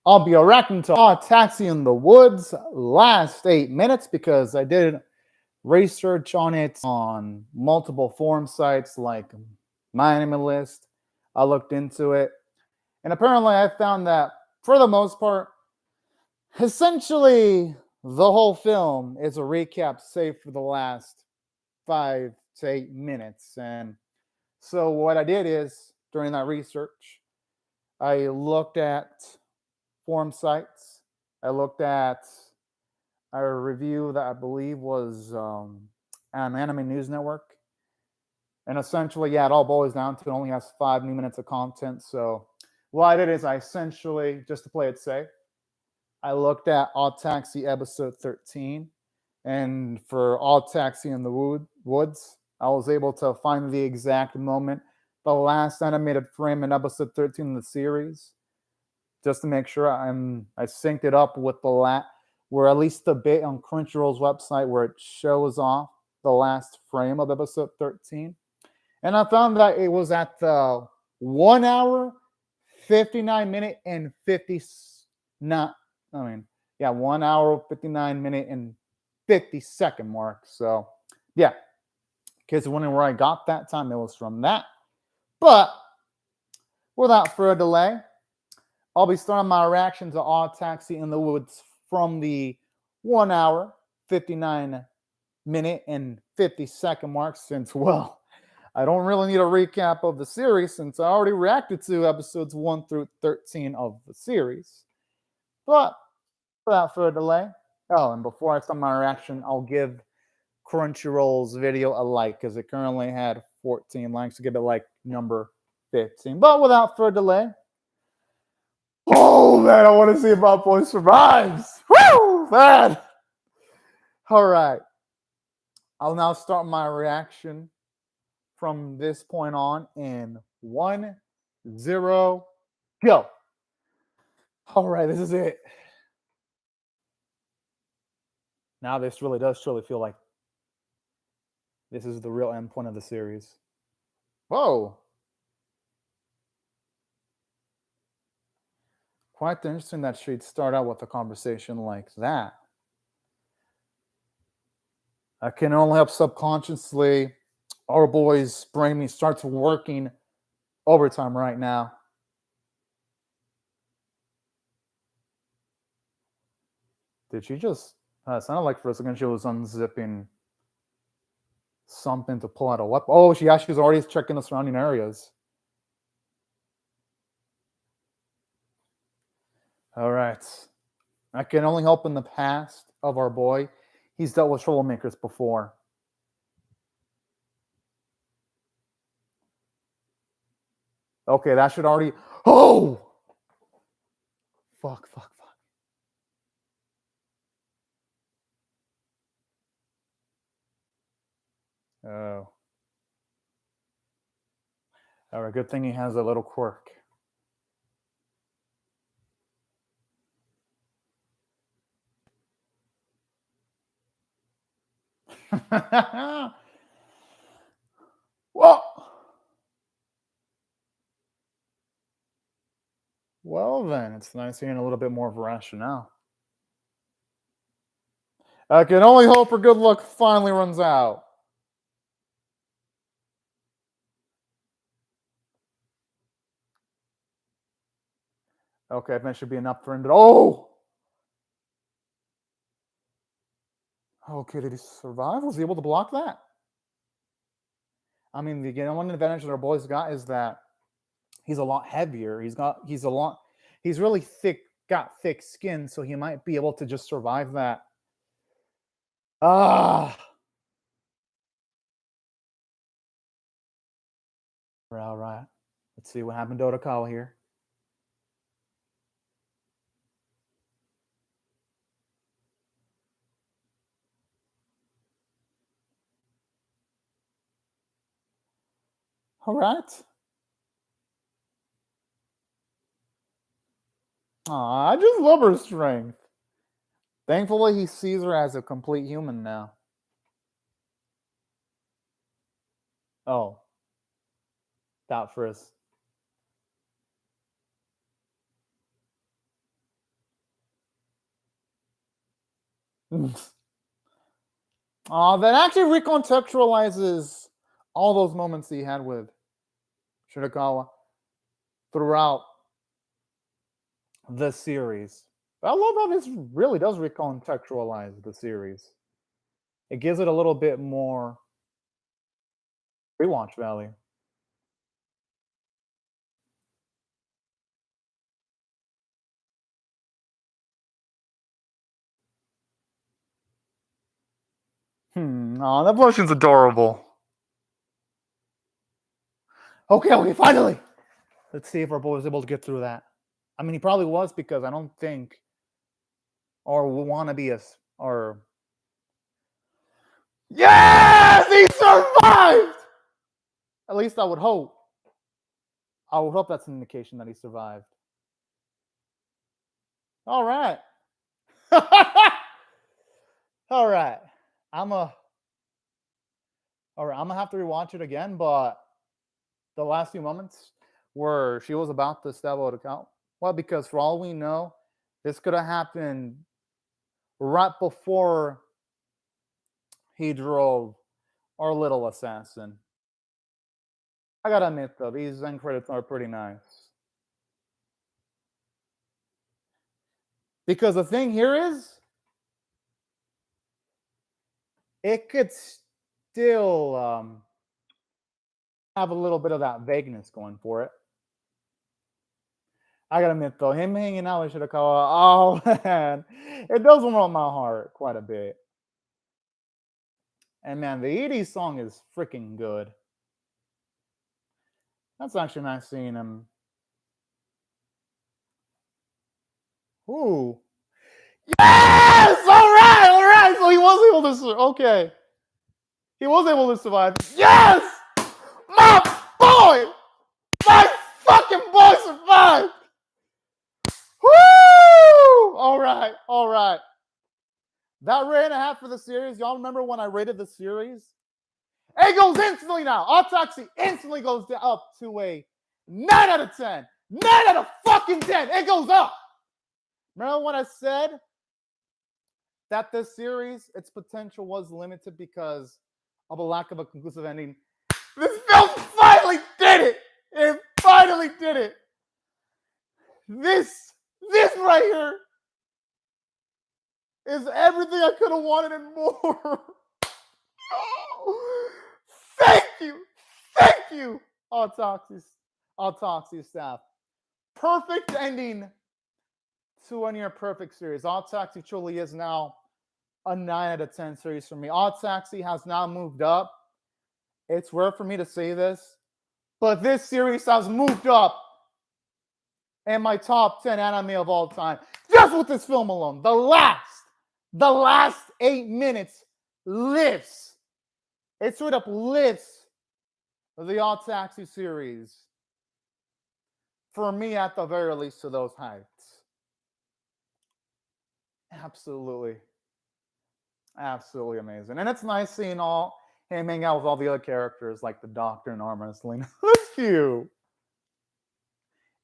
I'll be reacting to Taxi in the Woods last 8 minutes because I did research on it on multiple forum sites like My List. I looked into it, and apparently I found that for the most part, essentially the whole film is a recap, save for the last 5 to 8 minutes. And so what I did is during that research, I looked at forum sites. I looked at a review that I believe was on Anime News Network. And essentially, yeah, it all boils down to it only has 5 new minutes of content. So what I did is I essentially, just to play it safe, I looked at ODDTAXI episode 13. And for ODDTAXI in the Woods, I was able to find the exact moment, the last animated frame in episode 13 of the series, just to make sure I synced it up with where at least the bit on Crunchyroll's website where it shows off the last frame of episode 13. And I found that it was at the 1 hour, 59 minute and 50, not, I mean, yeah, 1 hour, 59 minute and 50-second mark. So, yeah, in case you're wondering where I got that time, it was from that. But without further delay, I'll be starting my reaction to ODDTAXI in the Woods from the 1 hour, 59 minute and 50-second mark, since, well, I don't really need a recap of the series since I already reacted to episodes 1 through 13 of the series. But without further delay, and before I start my reaction, I'll give Crunchyroll's video a like because it currently had 14 likes. To give it like number 15. But without further delay, oh man, I want to see if my boy survives. Woo, man! All right, I'll now start my reaction from this point on in 1, 0, go. All right, this is it. Now this really does truly feel like this is the real end point of the series. Whoa. Quite interesting that she'd start out with a conversation like that. I can only hope subconsciously our boy's brain starts working overtime right now. Did she just... it sounded like for a second she was unzipping something to pull out a weapon. Oh, she's already checking the surrounding areas. All right. I can only hope in the past of our boy, he's dealt with troublemakers before. Okay, that should already... Oh! Fuck. Oh. All right, good thing he has a little quirk. Well, then, it's nice hearing a little bit more of a rationale. I can only hope her good luck finally runs out. Okay, that should be enough for him to... Oh! Okay, did he survive? Was he able to block that? I mean, the one advantage that our boy's got is that he's a lot heavier. He's really thick, got thick skin, so he might be able to just survive that. All right. Let's see what happened to Otokawa here. All right. Aw, I just love her strength. Thankfully, he sees her as a complete human now. Oh. Doubt first. That actually recontextualizes all those moments he had with Shirakawa throughout the series. I love how this really does recontextualize the series. It gives it a little bit more rewatch value. Oh, that potion's adorable. Okay, finally. Let's see if our boy was able to get through that. I mean, he probably was because I don't think, or we want to be or. Yes, he survived. At least I would hope. I would hope that's an indication that he survived. All right. All right. All right, I'm gonna have to rewatch it again, but the last few moments where she was about to stab out account, well, because for all we know, this could have happened right before he drove our little assassin. I gotta admit though, these end credits are pretty nice. Because the thing here is, it could still have a little bit of that vagueness going for it. I gotta admit though, him hanging out with Shirakawa, oh man, it does warm my heart quite a bit. And man, the ED song is freaking good. That's actually nice seeing him. Ooh. Yes! All right. So he was able to, okay. He was able to survive. Yes! My boy! My fucking boy survived! Woo! All right. That rate and a half for the series. Y'all remember when I rated the series? It goes instantly now. ODDTAXI instantly goes up to a 9 out of 10. 9 out of fucking 10. It goes up. Remember when I said that this series, its potential was limited because of a lack of a conclusive ending? This film finally did it. It finally did it. This right here is everything I could have wanted and more. Thank you, ODDTAXI staff. Perfect ending to a near perfect series. ODDTAXI truly is now a 9 out of 10 series for me. ODDTAXI has now moved up. It's rare for me to say this, but this series has moved up in my top 10 anime of all time. Just with this film alone. The last 8 minutes lifts. It straight up lifts the ODDTAXI series. For me, at the very least, to those heights. Absolutely amazing. And it's nice seeing him hang out with all the other characters like the Doctor and Armor and Selena. That's cute.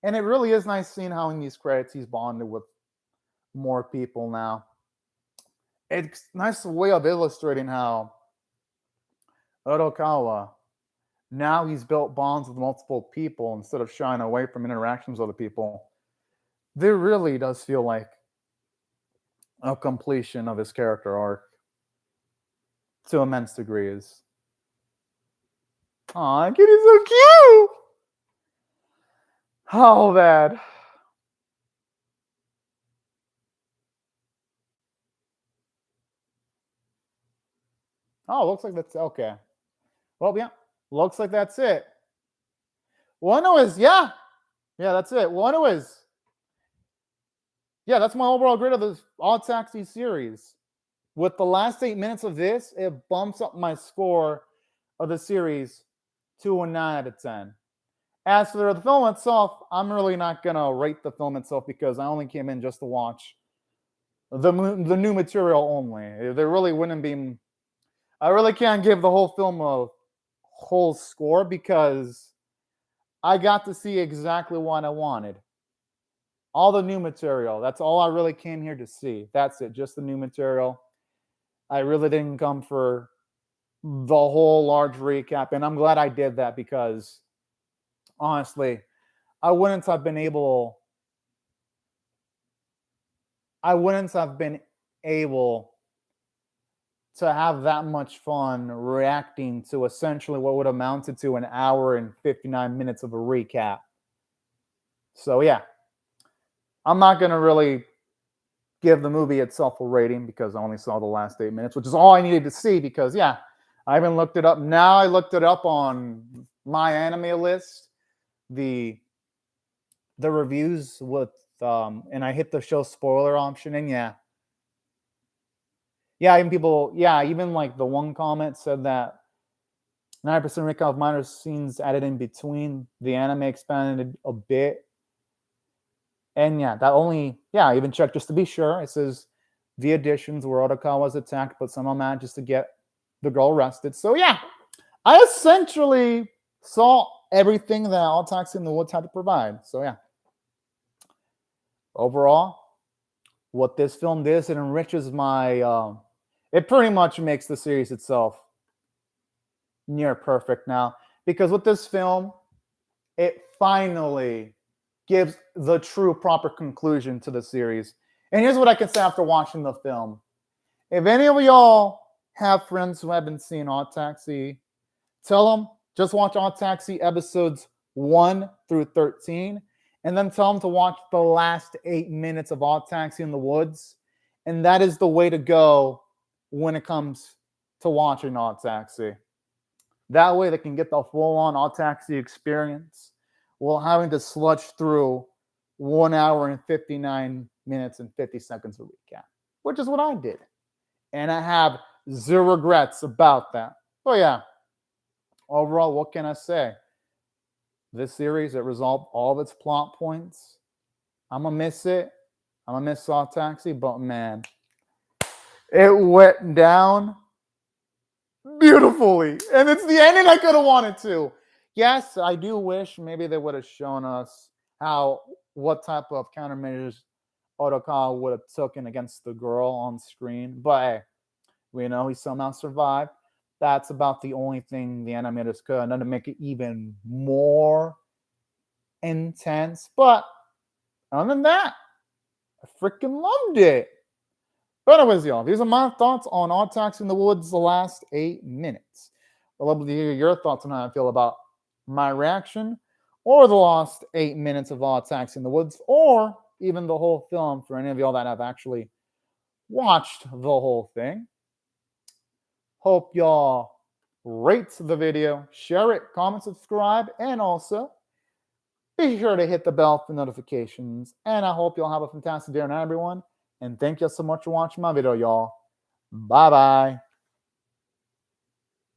And it really is nice seeing how in these credits he's bonded with more people now. It's a nice way of illustrating how Urokawa, now he's built bonds with multiple people instead of shying away from interactions with other people. There really does feel like a completion of his character arc to immense degrees. Aw, Kitty's so cute! Oh, man. Oh, looks like that's okay. Well, yeah, looks like that's it. Well, anyways, yeah, that's it. Well, anyways, yeah, that's my overall grade of the ODDTAXI series. With the last 8 minutes of this, it bumps up my score of the series to a 9 out of 10. As for the film itself, I'm really not gonna rate the film itself because I only came in just to watch the new material only. There really wouldn't be. I really can't give the whole film a whole score because I got to see exactly what I wanted. All the new material. That's all I really came here to see. That's it. Just the new material. I really didn't come for the whole large recap, and I'm glad I did that because honestly, I wouldn't have been able to have that much fun reacting to essentially what would have amounted to an hour and 59 minutes of a recap. So yeah, I'm not going to really give the movie itself a rating because I only saw the last 8 minutes, which is all I needed to see because yeah, I haven't looked it up. Now I looked it up on my anime list, the reviews with and I hit the show spoiler option, and yeah, even like the one comment said that 9% recap of minor scenes added in between the anime expanded a bit. And yeah, I even checked just to be sure. It says the additions where Otaka was attacked, but somehow manages to get the girl arrested. So yeah, I essentially saw everything that ODDTAXI in the Woods had to provide. So yeah, overall, what this film does, it enriches my, it pretty much makes the series itself near perfect now. Because with this film, it finally gives the true proper conclusion to the series. And here's what I can say after watching the film. If any of y'all have friends who haven't seen ODDTAXI, tell them just watch ODDTAXI episodes 1 through 13, and then tell them to watch the last 8 minutes of ODDTAXI in the Woods. And that is the way to go when it comes to watching ODDTAXI. That way they can get the full-on ODDTAXI experience while having to sludge through 1 hour and 59 minutes and 50 seconds of recap, which is what I did. And I have zero regrets about that. But yeah, overall, what can I say? This series, it resolved all of its plot points. I'm going to miss it. I'm going to miss ODDTAXI, but man, it went down beautifully. And it's the ending I could have wanted to. Yes, I do wish maybe they would have shown us what type of countermeasures Otaka would have taken against the girl on screen. But hey, we know he somehow survived. That's about the only thing the animators could have done to make it even more intense. But other than that, I freaking loved it. But anyways, y'all, these are my thoughts on ODDTAXI in the Woods the last 8 minutes. I'd love to hear your thoughts on how I feel about my reaction or the last 8 minutes of ODDTAXI in the Woods, or even the whole film for any of y'all that have actually watched the whole thing. Hope y'all rate the video, share it, comment, subscribe, and also be sure to hit the bell for notifications. And I hope y'all have a fantastic day, everyone. And thank you so much for watching my video, y'all. Bye-bye.